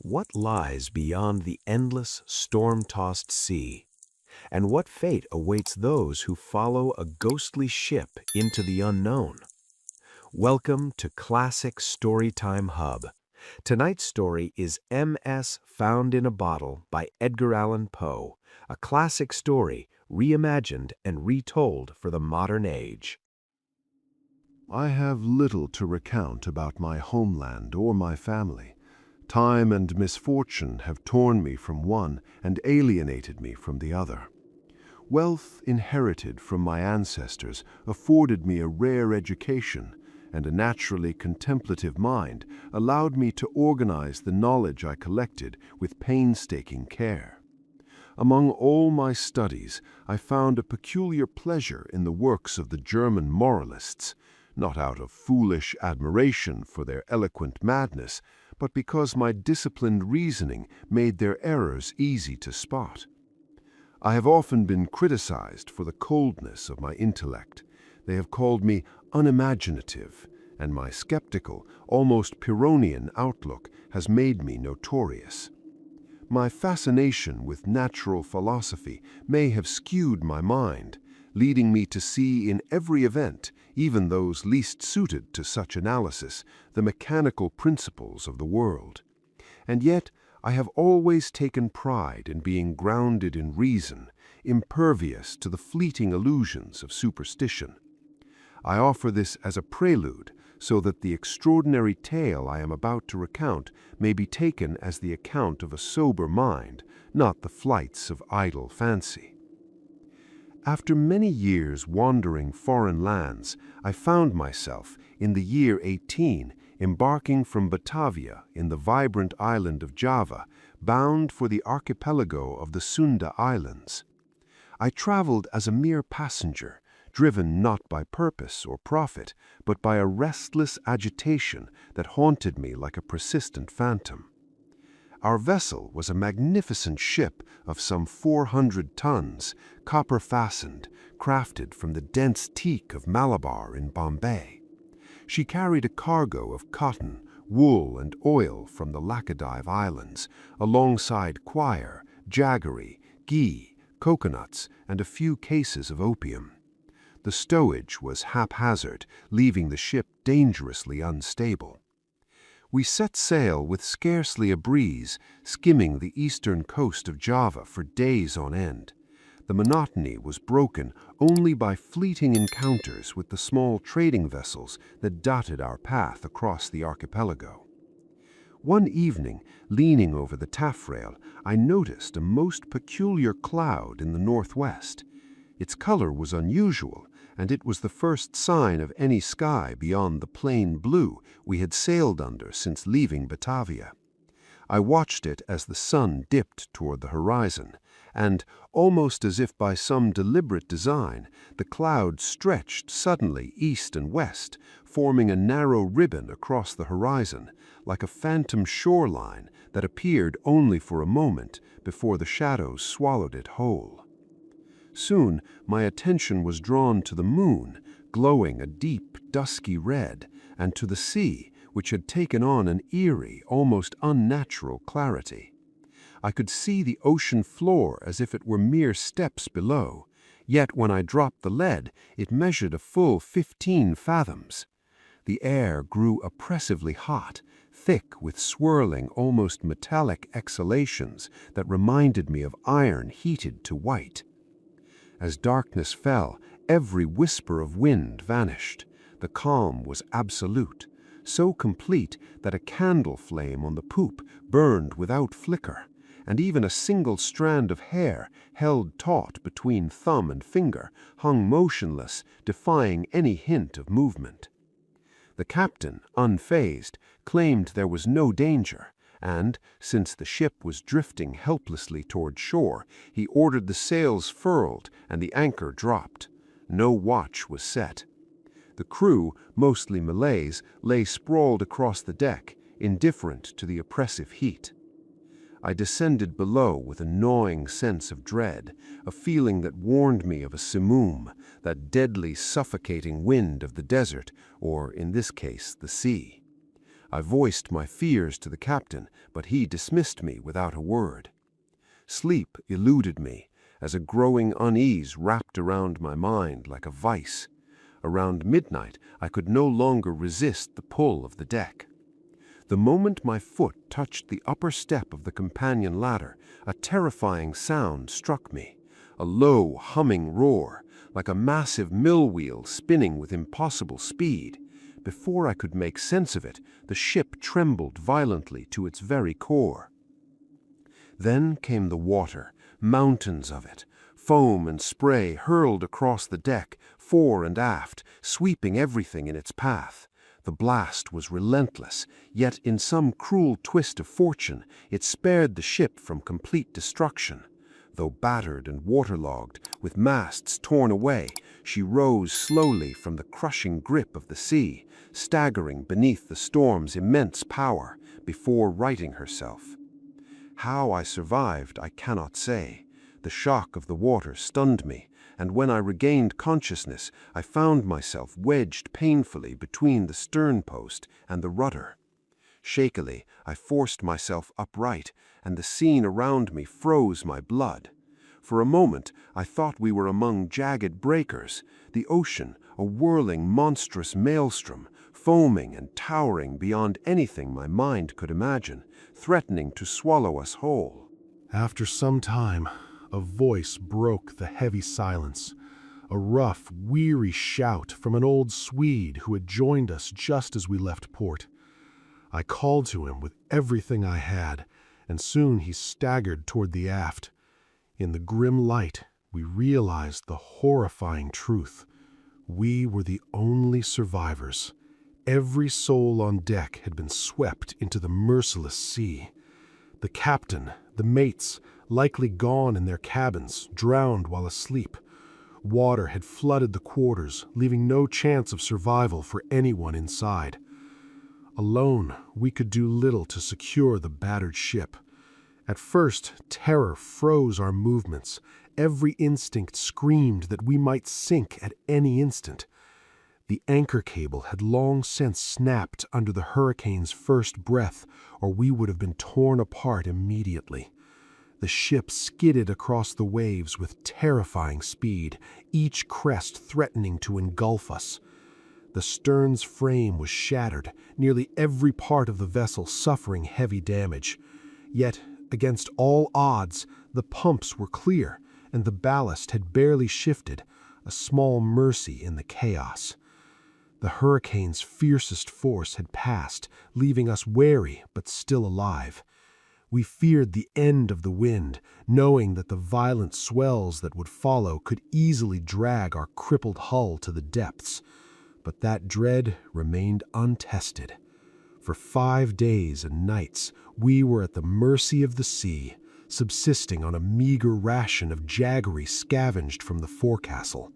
What lies beyond the endless, storm-tossed sea? And what fate awaits those who follow a ghostly ship into the unknown? Welcome to Classic Storytime Hub. Tonight's story is M.S. Found in a Bottle by Edgar Allan Poe, a classic story reimagined and retold for the modern age. I have little to recount about my homeland or my family. Time and misfortune have torn me from one and alienated me from the other. Wealth inherited from my ancestors afforded me a rare education, and a naturally contemplative mind allowed me to organize the knowledge I collected with painstaking care. Among all my studies, I found a peculiar pleasure in the works of the German moralists, not out of foolish admiration for their eloquent madness, but because my disciplined reasoning made their errors easy to spot. I have often been criticized for the coldness of my intellect. They have called me unimaginative, and my skeptical, almost Pyrrhonian outlook has made me notorious. My fascination with natural philosophy may have skewed my mind, leading me to see in every event, even those least suited to such analysis, the mechanical principles of the world. And yet I have always taken pride in being grounded in reason, impervious to the fleeting illusions of superstition. I offer this as a prelude so that the extraordinary tale I am about to recount may be taken as the account of a sober mind, not the flights of idle fancy. After many years wandering foreign lands, I found myself, in the year 18, embarking from Batavia in the vibrant island of Java, bound for the archipelago of the Sunda Islands. I traveled as a mere passenger, driven not by purpose or profit, but by a restless agitation that haunted me like a persistent phantom. Our vessel was a magnificent ship of some 400 tons, copper-fastened, crafted from the dense teak of Malabar in Bombay. She carried a cargo of cotton, wool, and oil from the Laccadive Islands, alongside coir, jaggery, ghee, coconuts, and a few cases of opium. The stowage was haphazard, leaving the ship dangerously unstable. We set sail with scarcely a breeze, skimming the eastern coast of Java for days on end. The monotony was broken only by fleeting encounters with the small trading vessels that dotted our path across the archipelago. One evening, leaning over the taffrail, I noticed a most peculiar cloud in the northwest. Its color was unusual, and it was the first sign of any sky beyond the plain blue we had sailed under since leaving Batavia. I watched it as the sun dipped toward the horizon, and, almost as if by some deliberate design, the cloud stretched suddenly east and west, forming a narrow ribbon across the horizon, like a phantom shoreline that appeared only for a moment before the shadows swallowed it whole. Soon my attention was drawn to the moon, glowing a deep, dusky red, and to the sea, which had taken on an eerie, almost unnatural clarity. I could see the ocean floor as if it were mere steps below, yet when I dropped the lead, it measured a full 15 fathoms. The air grew oppressively hot, thick with swirling, almost metallic exhalations that reminded me of iron heated to white. As darkness fell, every whisper of wind vanished. The calm was absolute, so complete that a candle flame on the poop burned without flicker, and even a single strand of hair, held taut between thumb and finger, hung motionless, defying any hint of movement. The captain, unfazed, claimed there was no danger, and, since the ship was drifting helplessly toward shore, he ordered the sails furled and the anchor dropped. No watch was set. The crew, mostly Malays, lay sprawled across the deck, indifferent to the oppressive heat. I descended below with a gnawing sense of dread, a feeling that warned me of a simoom, that deadly, suffocating wind of the desert, or, in this case, the sea. I voiced my fears to the captain, but he dismissed me without a word. Sleep eluded me, as a growing unease wrapped around my mind like a vice. Around midnight, I could no longer resist the pull of the deck. The moment my foot touched the upper step of the companion ladder, a terrifying sound struck me, a low, humming roar, like a massive mill wheel spinning with impossible speed. Before I could make sense of it, the ship trembled violently to its very core. Then came the water, mountains of it. Foam and spray hurled across the deck, fore and aft, sweeping everything in its path. The blast was relentless, yet in some cruel twist of fortune, it spared the ship from complete destruction. Though battered and waterlogged, with masts torn away, she rose slowly from the crushing grip of the sea, staggering beneath the storm's immense power, before righting herself. How I survived, I cannot say. The shock of the water stunned me, and when I regained consciousness, I found myself wedged painfully between the stern post and the rudder. Shakily, I forced myself upright, and the scene around me froze my blood. For a moment, I thought we were among jagged breakers, the ocean, a whirling, monstrous maelstrom, foaming and towering beyond anything my mind could imagine, threatening to swallow us whole. After some time, a voice broke the heavy silence, a rough, weary shout from an old Swede who had joined us just as we left port. I called to him with everything I had, and soon he staggered toward the aft. In the grim light, we realized the horrifying truth. We were the only survivors. Every soul on deck had been swept into the merciless sea. The captain, the mates, likely gone in their cabins, drowned while asleep. Water had flooded the quarters, leaving no chance of survival for anyone inside. Alone, we could do little to secure the battered ship. At first, terror froze our movements. Every instinct screamed that we might sink at any instant. The anchor cable had long since snapped under the hurricane's first breath, or we would have been torn apart immediately. The ship skidded across the waves with terrifying speed, each crest threatening to engulf us. The stern's frame was shattered, nearly every part of the vessel suffering heavy damage. Yet, against all odds, the pumps were clear, and the ballast had barely shifted, a small mercy in the chaos. The hurricane's fiercest force had passed, leaving us wary but still alive. We feared the end of the wind, knowing that the violent swells that would follow could easily drag our crippled hull to the depths. But that dread remained untested. For 5 days and nights, we were at the mercy of the sea, subsisting on a meager ration of jaggery scavenged from the forecastle.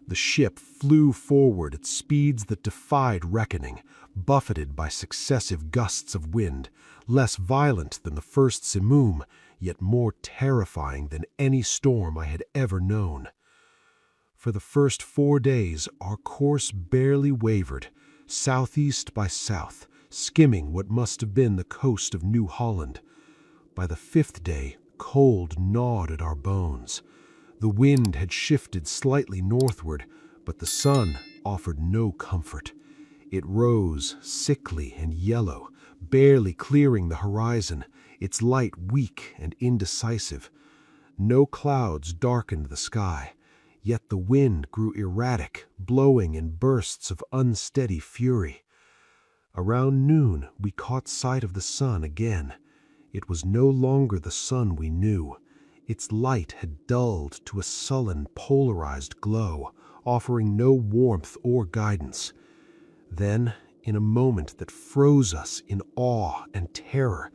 The ship flew forward at speeds that defied reckoning, buffeted by successive gusts of wind, less violent than the first simoom, yet more terrifying than any storm I had ever known. For the first 4 days, our course barely wavered, southeast by south, skimming what must have been the coast of New Holland. By the 5th day, cold gnawed at our bones. The wind had shifted slightly northward, but the sun offered no comfort. It rose, sickly and yellow, barely clearing the horizon, its light weak and indecisive. No clouds darkened the sky, yet the wind grew erratic, blowing in bursts of unsteady fury. Around noon, we caught sight of the sun again. It was no longer the sun we knew. Its light had dulled to a sullen, polarized glow, offering no warmth or guidance. Then, in a moment that froze us in awe and terror,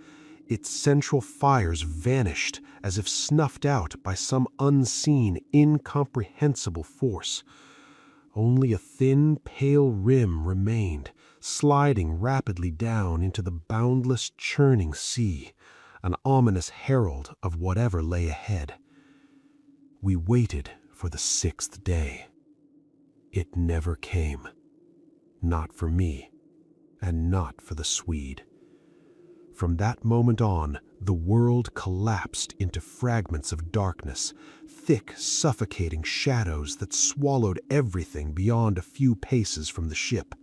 its central fires vanished as if snuffed out by some unseen, incomprehensible force. Only a thin, pale rim remained, sliding rapidly down into the boundless, churning sea, an ominous herald of whatever lay ahead. We waited for the 6th day. It never came. Not for me, and not for the Swede. From that moment on, the world collapsed into fragments of darkness, thick, suffocating shadows that swallowed everything beyond a few paces from the ship.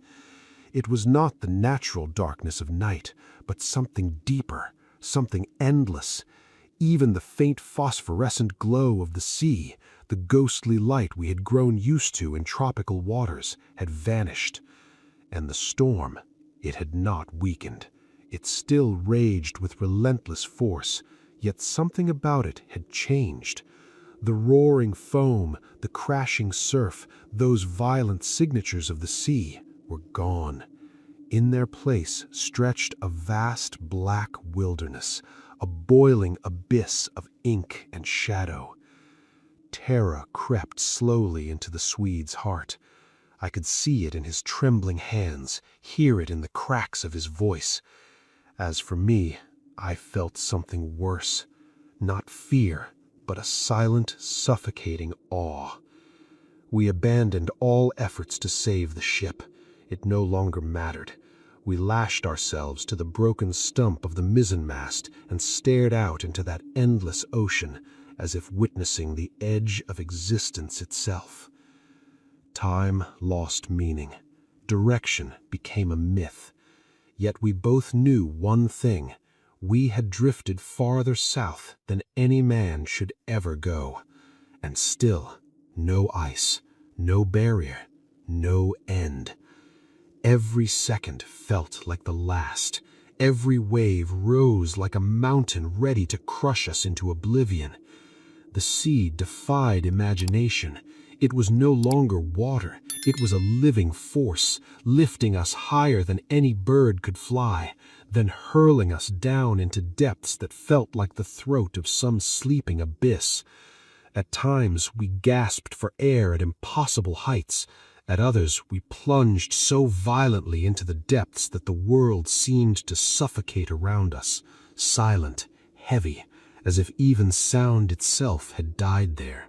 It was not the natural darkness of night, but something deeper, something endless. Even the faint phosphorescent glow of the sea, the ghostly light we had grown used to in tropical waters, had vanished. And the storm, it had not weakened. It still raged with relentless force, yet something about it had changed. The roaring foam, the crashing surf, those violent signatures of the sea were gone. In their place stretched a vast black wilderness, a boiling abyss of ink and shadow. Terror crept slowly into the Swede's heart. I could see it in his trembling hands, hear it in the cracks of his voice. As for me, I felt something worse. Not fear, but a silent, suffocating awe. We abandoned all efforts to save the ship. It no longer mattered. We lashed ourselves to the broken stump of the mizzenmast and stared out into that endless ocean, as if witnessing the edge of existence itself. Time lost meaning. Direction became a myth. Yet we both knew one thing. We had drifted farther south than any man should ever go. And still, no ice, no barrier, no end. Every second felt like the last. Every wave rose like a mountain ready to crush us into oblivion. The sea defied imagination. It was no longer water. It was a living force, lifting us higher than any bird could fly, then hurling us down into depths that felt like the throat of some sleeping abyss. At times we gasped for air at impossible heights. At others we plunged so violently into the depths that the world seemed to suffocate around us, silent, heavy, as if even sound itself had died there.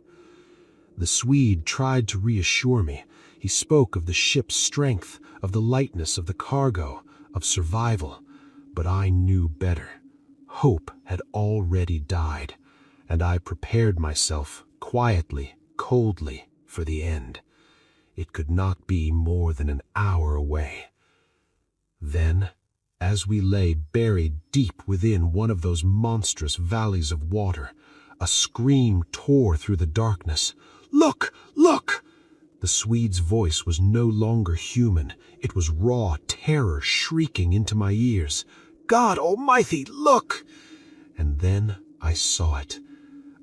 The Swede tried to reassure me. He spoke of the ship's strength, of the lightness of the cargo, of survival. But I knew better. Hope had already died, and I prepared myself, quietly, coldly, for the end. It could not be more than an hour away. Then, as we lay buried deep within one of those monstrous valleys of water, a scream tore through the darkness. "Look! Look!" The Swede's voice was no longer human. It was raw terror shrieking into my ears. "God Almighty, look!" And then I saw it.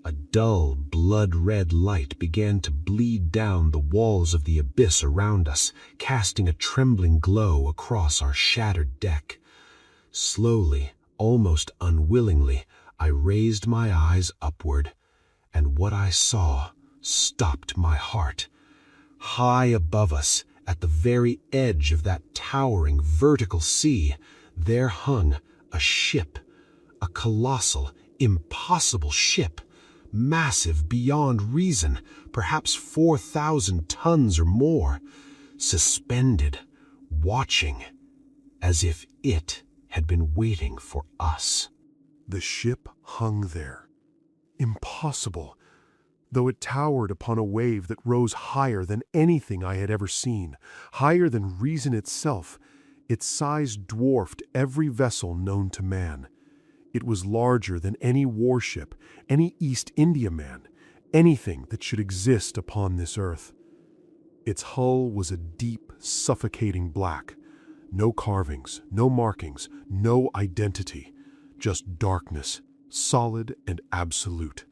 A dull, blood-red light began to bleed down the walls of the abyss around us, casting a trembling glow across our shattered deck. Slowly, almost unwillingly, I raised my eyes upward, and what I saw stopped my heart. High above us, at the very edge of that towering vertical sea, there hung a ship, a colossal, impossible ship, massive beyond reason, perhaps 4,000 tons or more, suspended, watching, as if it had been waiting for us. The ship hung there. Impossible, though it towered upon a wave that rose higher than anything I had ever seen, higher than reason itself. Its size dwarfed every vessel known to man. It was larger than any warship, any East Indiaman, anything that should exist upon this earth. Its hull was a deep, suffocating black. No carvings, no markings, no identity, just darkness, solid and absolute.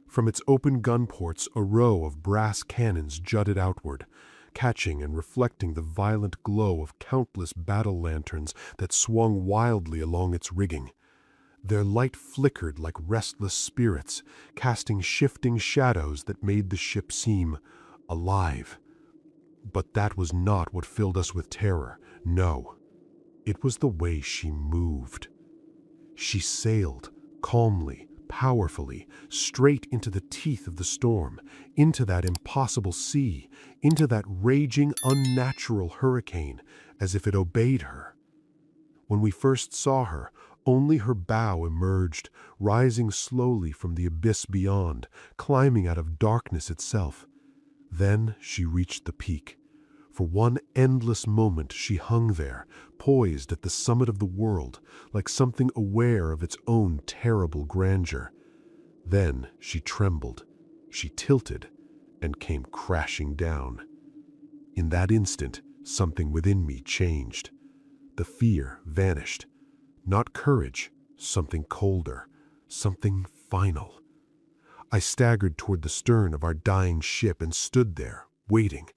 From its open gun ports, a row of brass cannons jutted outward, catching and reflecting the violent glow of countless battle lanterns that swung wildly along its rigging. Their light flickered like restless spirits, casting shifting shadows that made the ship seem alive. But that was not what filled us with terror. No, it was the way she moved. She sailed calmly, powerfully, straight into the teeth of the storm, into that impossible sea, into that raging, unnatural hurricane, as if it obeyed her. When we first saw her, only her bow emerged, rising slowly from the abyss beyond, climbing out of darkness itself. Then she reached the peak. For one endless moment she hung there, poised at the summit of the world, like something aware of its own terrible grandeur. Then she trembled, she tilted, and came crashing down. In that instant, something within me changed. The fear vanished. Not courage, something colder, something final. I staggered toward the stern of our dying ship and stood there, waiting,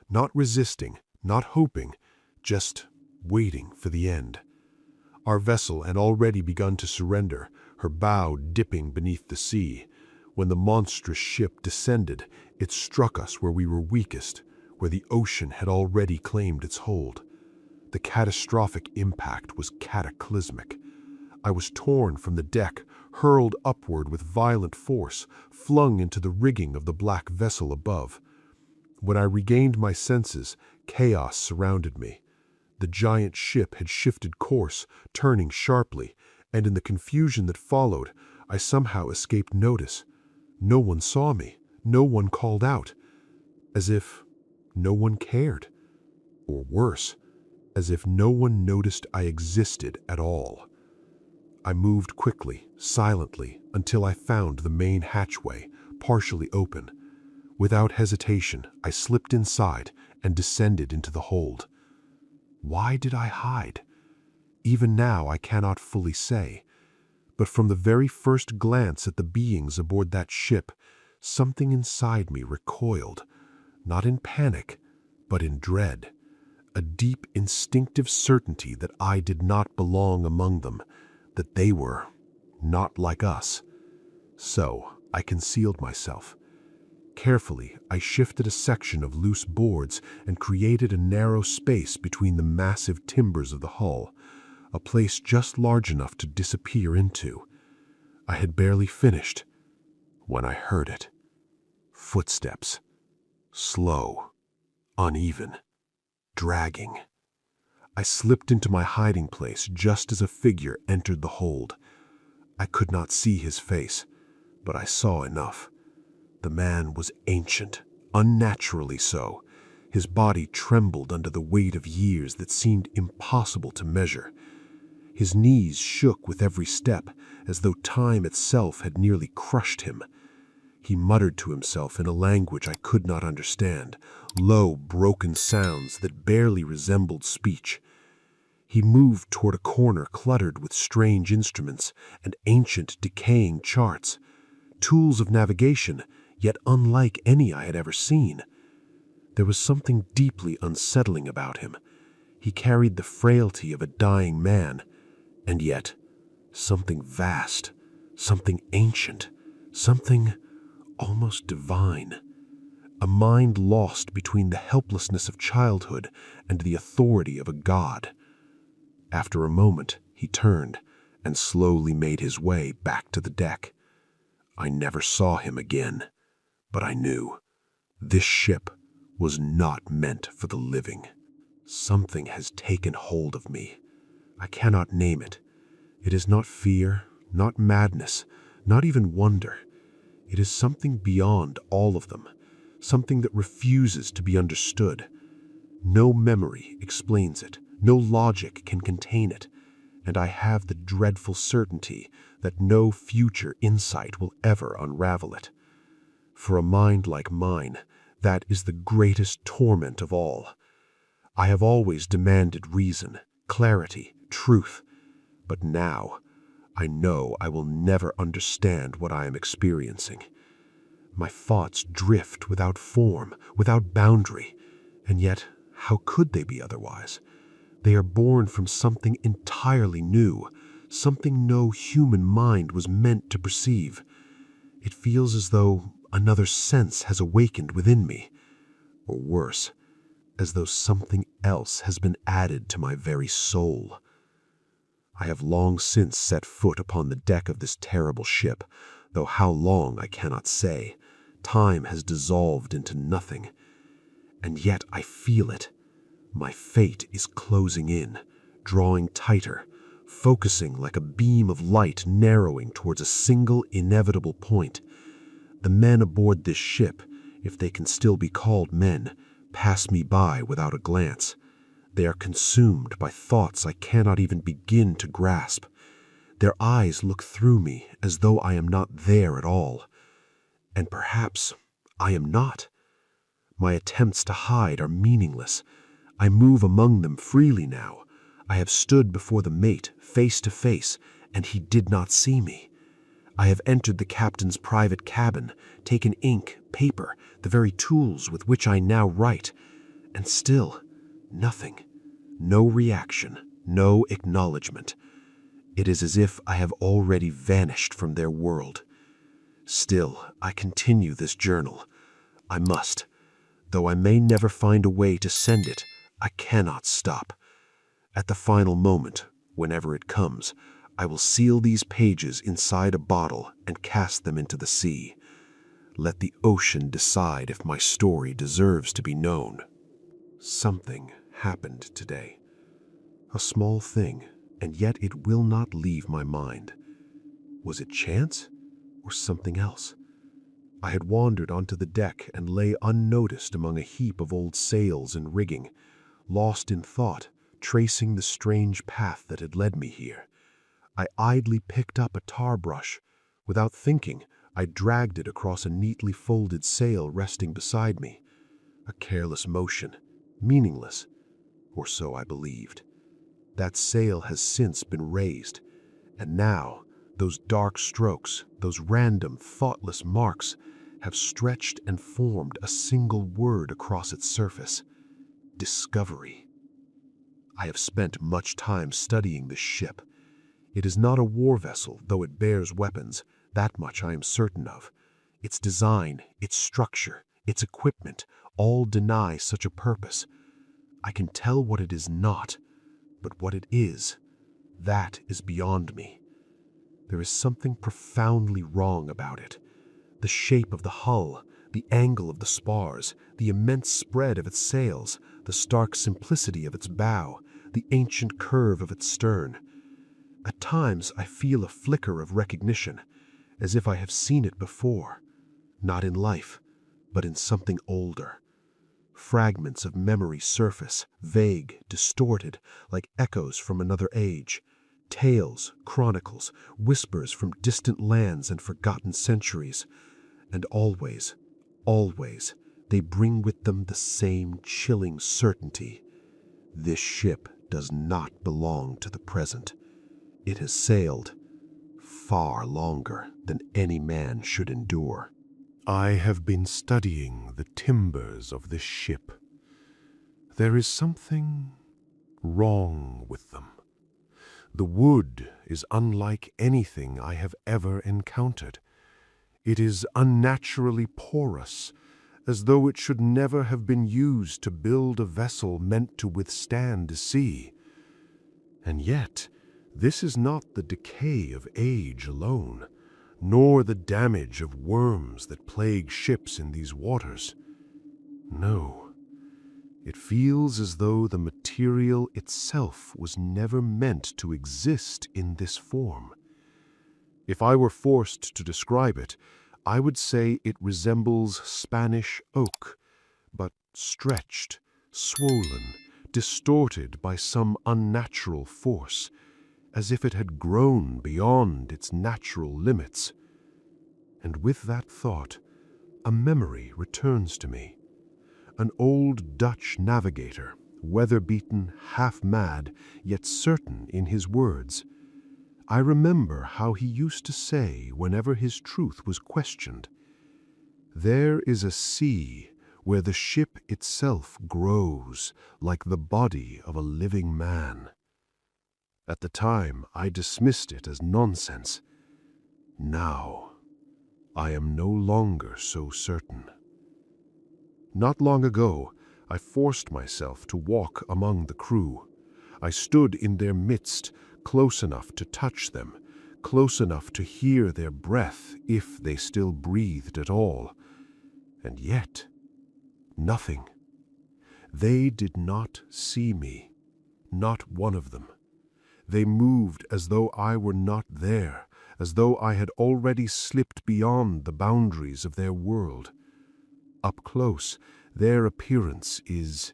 not resisting, not hoping, just waiting for the end. Our vessel had already begun to surrender, her bow dipping beneath the sea. When the monstrous ship descended, it struck us where we were weakest, where the ocean had already claimed its hold. The catastrophic impact was cataclysmic. I was torn from the deck, hurled upward with violent force, flung into the rigging of the black vessel above. When I regained my senses, chaos surrounded me. The giant ship had shifted course, turning sharply, and in the confusion that followed, I somehow escaped notice. No one saw me, no one called out, as if no one cared. Or worse, as if no one noticed I existed at all. I moved quickly, silently, until I found the main hatchway, partially open. Without hesitation, I slipped inside and descended into the hold. Why did I hide? Even now I cannot fully say. But from the very first glance at the beings aboard that ship, something inside me recoiled, not in panic, but in dread. A deep instinctive certainty that I did not belong among them, that they were not like us. So I concealed myself. Carefully, I shifted a section of loose boards and created a narrow space between the massive timbers of the hull, a place just large enough to disappear into. I had barely finished when I heard it. Footsteps. Slow, uneven, dragging. I slipped into my hiding place just as a figure entered the hold. I could not see his face, but I saw enough. The man was ancient, unnaturally so. His body trembled under the weight of years that seemed impossible to measure. His knees shook with every step, as though time itself had nearly crushed him. He muttered to himself in a language I could not understand, low, broken sounds that barely resembled speech. He moved toward a corner cluttered with strange instruments and ancient, decaying charts, tools of navigation, yet unlike any I had ever seen. There was something deeply unsettling about him. He carried the frailty of a dying man, and yet something vast, something ancient, something almost divine. A mind lost between the helplessness of childhood and the authority of a god. After a moment, he turned and slowly made his way back to the deck. I never saw him again, but I knew this ship was not meant for the living. Something has taken hold of me. I cannot name it. It is not fear, not madness, not even wonder. It is something beyond all of them, something that refuses to be understood. No memory explains it, no logic can contain it, and I have the dreadful certainty that no future insight will ever unravel it. For a mind like mine, that is the greatest torment of all. I have always demanded reason, clarity, truth, but now I know I will never understand what I am experiencing. My thoughts drift without form, without boundary, and yet how could they be otherwise? They are born from something entirely new, something no human mind was meant to perceive. It feels as though another sense has awakened within me, or worse, as though something else has been added to my very soul. I have long since set foot upon the deck of this terrible ship, though how long I cannot say. Time has dissolved into nothing, and yet I feel it. My fate is closing in, drawing tighter, focusing like a beam of light narrowing towards a single inevitable point. The men aboard this ship, if they can still be called men, pass me by without a glance. They are consumed by thoughts I cannot even begin to grasp. Their eyes look through me as though I am not there at all. And perhaps I am not. My attempts to hide are meaningless. I move among them freely now. I have stood before the mate, face to face, and he did not see me. I have entered the captain's private cabin, taken ink, paper, the very tools with which I now write, and still nothing. No reaction, no acknowledgement. It is as if I have already vanished from their world. Still, I continue this journal. I must. Though I may never find a way to send it, I cannot stop. At the final moment, whenever it comes, I will seal these pages inside a bottle and cast them into the sea. Let the ocean decide if my story deserves to be known. Something happened today. A small thing, and yet it will not leave my mind. Was it chance or something else? I had wandered onto the deck and lay unnoticed among a heap of old sails and rigging, lost in thought, tracing the strange path that had led me here. I idly picked up a tar brush. Without thinking, I dragged it across a neatly folded sail resting beside me. A careless motion, meaningless, or so I believed. That sail has since been raised, and now those dark strokes, those random, thoughtless marks, have stretched and formed a single word across its surface: discovery. I have spent much time studying this ship. It is not a war vessel, though it bears weapons. That much I am certain of. Its design, its structure, its equipment, all deny such a purpose. I can tell what it is not, but what it is, that is beyond me. There is something profoundly wrong about it. The shape of the hull, the angle of the spars, the immense spread of its sails, the stark simplicity of its bow, the ancient curve of its stern. At times I feel a flicker of recognition, as if I have seen it before, not in life, but in something older. Fragments of memory surface, vague, distorted, like echoes from another age. Tales, chronicles, whispers from distant lands and forgotten centuries. And always, always, they bring with them the same chilling certainty. This ship does not belong to the present. It has sailed far longer than any man should endure. I have been studying the timbers of this ship. There is something wrong with them. The wood is unlike anything I have ever encountered. It is unnaturally porous, as though it should never have been used to build a vessel meant to withstand a sea. And yet, this is not the decay of age alone, nor the damage of worms that plague ships in these waters. No, it feels as though the material itself was never meant to exist in this form. If I were forced to describe it, I would say it resembles Spanish oak, but stretched, swollen, distorted by some unnatural force, as if it had grown beyond its natural limits. And with that thought, a memory returns to me. An old Dutch navigator, weather-beaten, half-mad, yet certain in his words. I remember how he used to say whenever his truth was questioned, "There is a sea where the ship itself grows like the body of a living man." At the time, I dismissed it as nonsense. Now, I am no longer so certain. Not long ago, I forced myself to walk among the crew. I stood in their midst, close enough to touch them, close enough to hear their breath if they still breathed at all. And yet, nothing. They did not see me, not one of them. They moved as though I were not there, as though I had already slipped beyond the boundaries of their world. Up close, their appearance is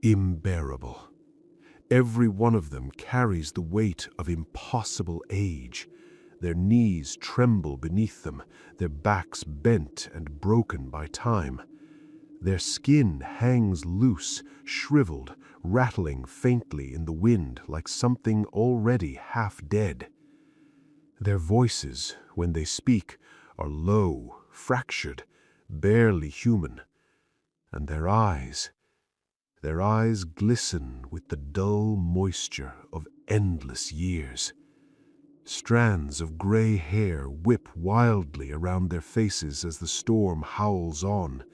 unbearable. Every one of them carries the weight of impossible age. Their knees tremble beneath them, their backs bent and broken by time. Their skin hangs loose, shriveled, rattling faintly in the wind like something already half dead. Their voices, when they speak, are low, fractured, barely human. And their eyes glisten with the dull moisture of endless years. Strands of gray hair whip wildly around their faces as the storm howls on,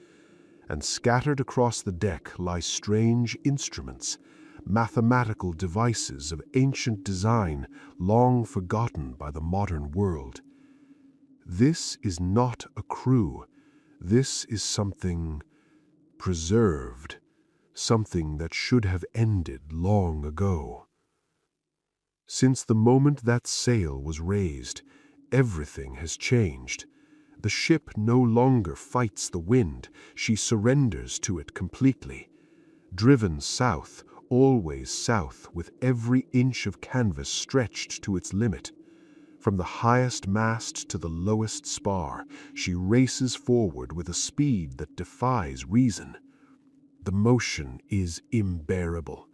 and scattered across the deck lie strange instruments, mathematical devices of ancient design long forgotten by the modern world. This is not a crew. This is something preserved, something that should have ended long ago. Since the moment that sail was raised, everything has changed. The ship no longer fights the wind, she surrenders to it completely. Driven south, always south, with every inch of canvas stretched to its limit. From the highest mast to the lowest spar, she races forward with a speed that defies reason. The motion is unbearable.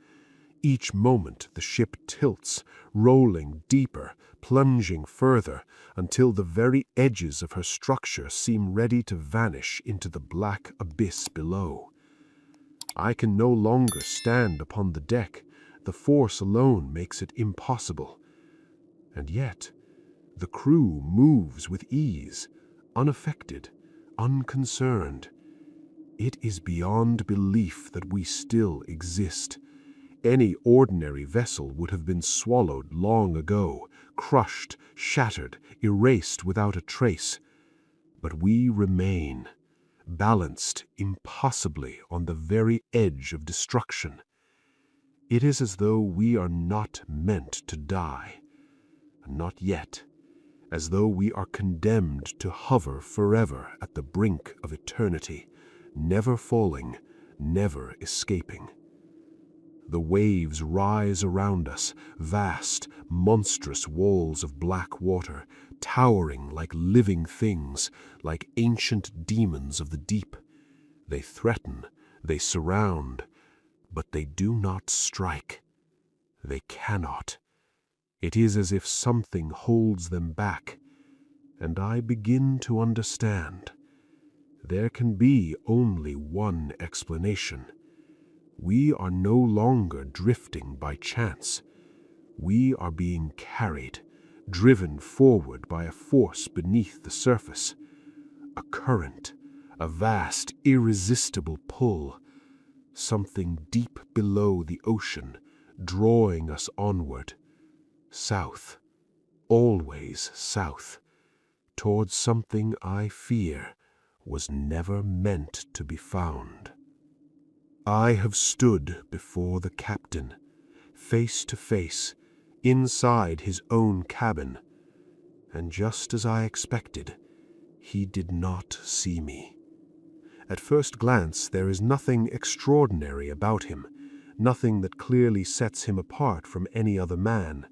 Each moment the ship tilts, rolling deeper, plunging further, until the very edges of her structure seem ready to vanish into the black abyss below. I can no longer stand upon the deck. The force alone makes it impossible. And yet, the crew moves with ease, unaffected, unconcerned. It is beyond belief that we still exist. Any ordinary vessel would have been swallowed long ago, crushed, shattered, erased without a trace. But we remain, balanced impossibly on the very edge of destruction. It is as though we are not meant to die. Not yet. As though we are condemned to hover forever at the brink of eternity, never falling, never escaping. The waves rise around us, vast, monstrous walls of black water, towering like living things, like ancient demons of the deep. They threaten, they surround, but they do not strike. They cannot. It is as if something holds them back, and I begin to understand. There can be only one explanation. We are no longer drifting by chance. We are being carried, driven forward by a force beneath the surface. A current, a vast, irresistible pull. Something deep below the ocean, drawing us onward. South, always south, towards something I fear was never meant to be found. I have stood before the captain, face to face, inside his own cabin, and just as I expected, he did not see me. At first glance, there is nothing extraordinary about him, nothing that clearly sets him apart from any other man.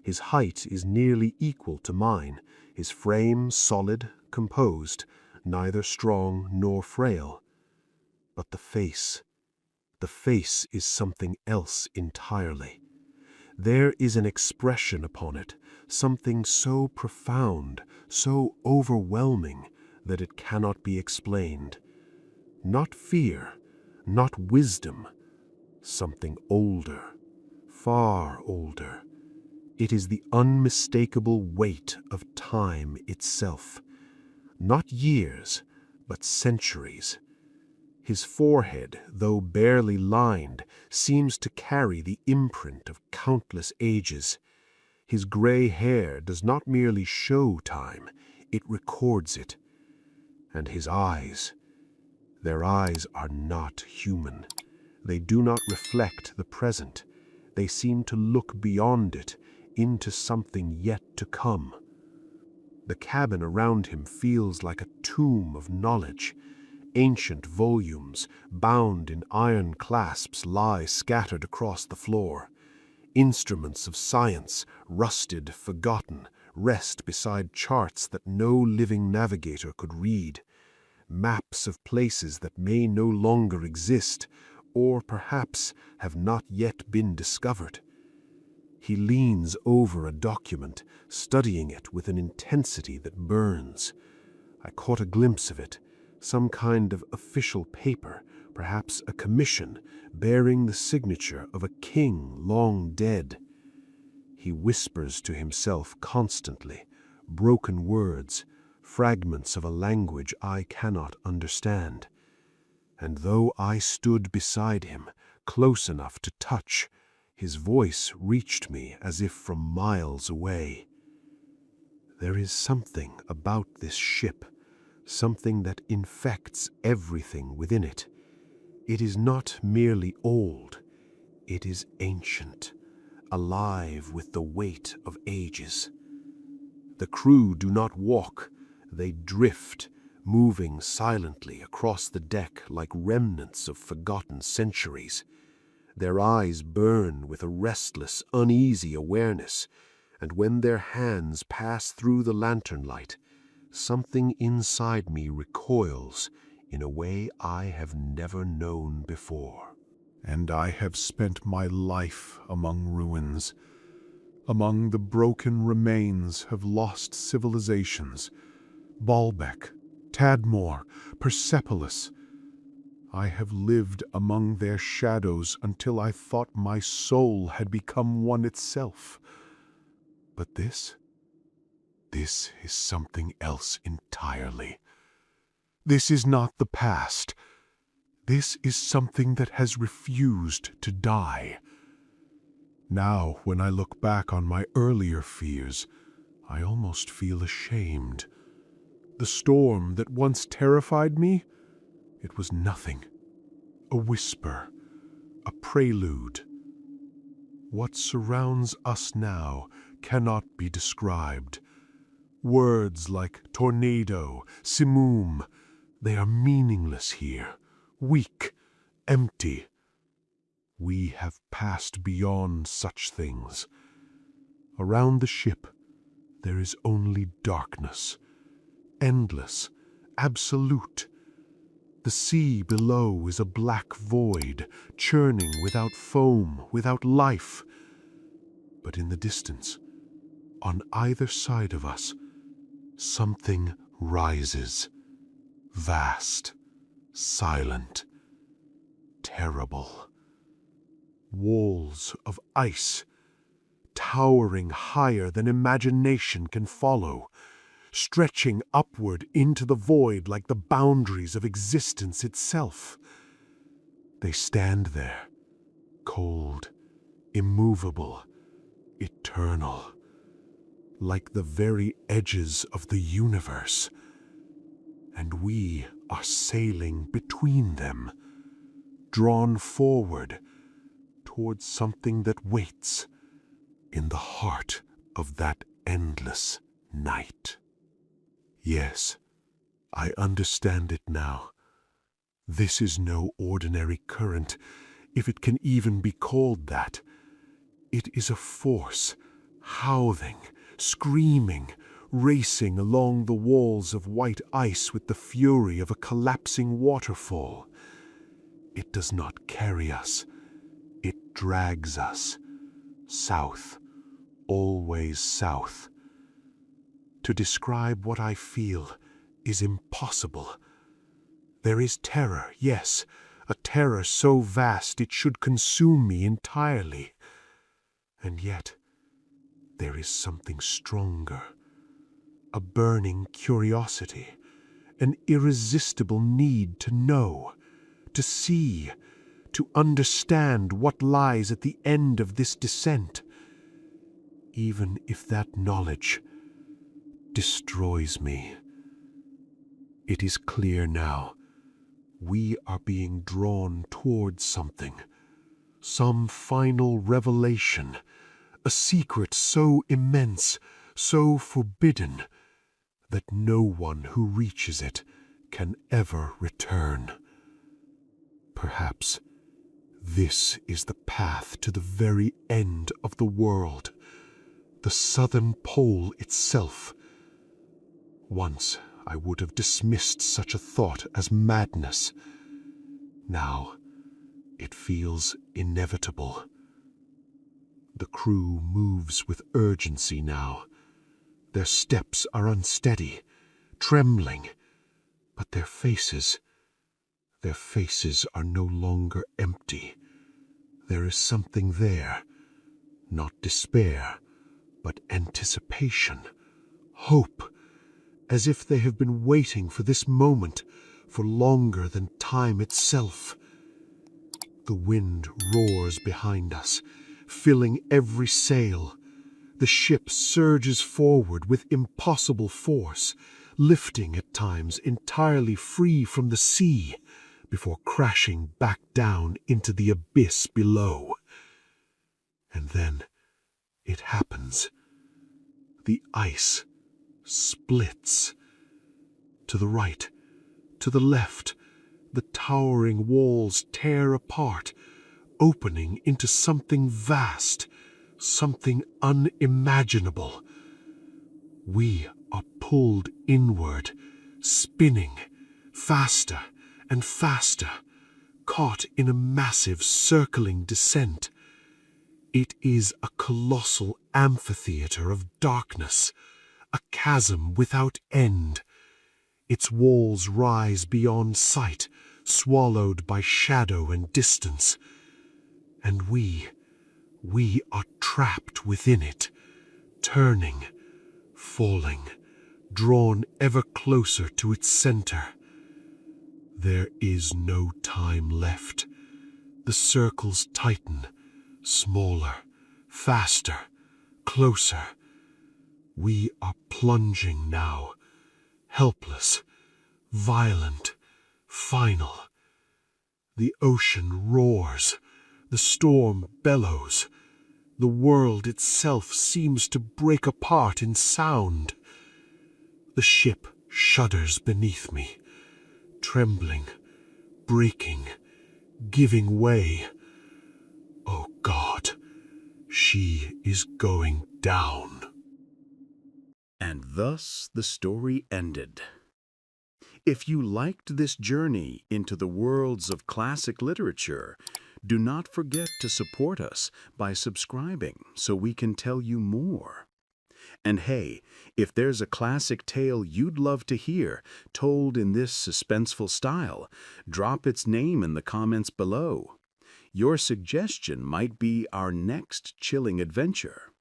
His height is nearly equal to mine, his frame solid, composed, neither strong nor frail. But the face is something else entirely. There is an expression upon it, something so profound, so overwhelming, that it cannot be explained. Not fear, not wisdom, something older, far older. It is the unmistakable weight of time itself. Not years, but centuries. His forehead, though barely lined, seems to carry the imprint of countless ages. His gray hair does not merely show time, it records it. And his eyes, their eyes are not human. They do not reflect the present. They seem to look beyond it, into something yet to come. The cabin around him feels like a tomb of knowledge. Ancient volumes, bound in iron clasps, lie scattered across the floor. Instruments of science, rusted, forgotten, rest beside charts that no living navigator could read. Maps of places that may no longer exist, or perhaps have not yet been discovered. He leans over a document, studying it with an intensity that burns. I caught a glimpse of it, some kind of official paper, perhaps a commission, bearing the signature of a king long dead. He whispers to himself constantly, broken words, fragments of a language I cannot understand. And though I stood beside him, close enough to touch, his voice reached me as if from miles away. There is something about this ship, something that infects everything within it. It is not merely old, it is ancient, alive with the weight of ages. The crew do not walk, they drift, moving silently across the deck like remnants of forgotten centuries. Their eyes burn with a restless, uneasy awareness, and when their hands pass through the lantern light, something inside me recoils in a way I have never known before. And I have spent my life among ruins, among the broken remains of lost civilizations, Baalbek, Tadmor, Persepolis. I have lived among their shadows until I thought my soul had become one itself. But this is something else entirely. This is not the past. This is something that has refused to die. Now, when I look back on my earlier fears, I almost feel ashamed. The storm that once terrified me, it was nothing. A whisper, a prelude. What surrounds us now cannot be described. Words like tornado, simoom, they are meaningless here, weak, empty. We have passed beyond such things. Around the ship, there is only darkness, endless, absolute. The sea below is a black void, churning without foam, without life. But in the distance, on either side of us, something rises, vast, silent, terrible. Walls of ice, towering higher than imagination can follow, stretching upward into the void like the boundaries of existence itself. They stand there, cold, immovable, eternal, like the very edges of the universe. And we are sailing between them, drawn forward towards something that waits in the heart of that endless night. Yes, I understand it now. This is no ordinary current, if it can even be called that. It is a force, howling, screaming, racing along the walls of white ice with the fury of a collapsing waterfall. It does not carry us. It drags us. South, always south. To describe what I feel is impossible. There is terror, yes, a terror so vast it should consume me entirely. And yet, there is something stronger, a burning curiosity, an irresistible need to know, to see, to understand what lies at the end of this descent, even if that knowledge destroys me. It is clear now. We are being drawn towards something Some final revelation, a secret so immense, so forbidden, that no one who reaches it can ever return. Perhaps this is the path to the very end of the world, the southern pole itself. Once I would have dismissed such a thought as madness. Now it feels inevitable. The crew moves with urgency now. Their steps are unsteady, trembling, but their faces are no longer empty. There is something there, not despair, but anticipation, hope, as if they have been waiting for this moment for longer than time itself. The wind roars behind us, filling every sail. The ship surges forward with impossible force, lifting at times entirely free from the sea, before crashing back down into the abyss below. And then it happens. The ice splits. To the right, to the left, the towering walls tear apart, opening into something vast, something unimaginable. We are pulled inward, spinning, faster and faster, caught in a massive circling descent. It is a colossal amphitheater of darkness, a chasm without end. Its walls rise beyond sight, swallowed by shadow and distance. And we are trapped within it, turning, falling, drawn ever closer to its center. There is no time left. The circles tighten, smaller, faster, closer. We are plunging now, helpless, violent, final. The ocean roars, the storm bellows. The world itself seems to break apart in sound. The ship shudders beneath me, trembling, breaking, giving way. Oh God, she is going down. And thus the story ended. If you liked this journey into the worlds of classic literature, do not forget to support us by subscribing so we can tell you more. And hey, if there's a classic tale you'd love to hear told in this suspenseful style, drop its name in the comments below. Your suggestion might be our next chilling adventure.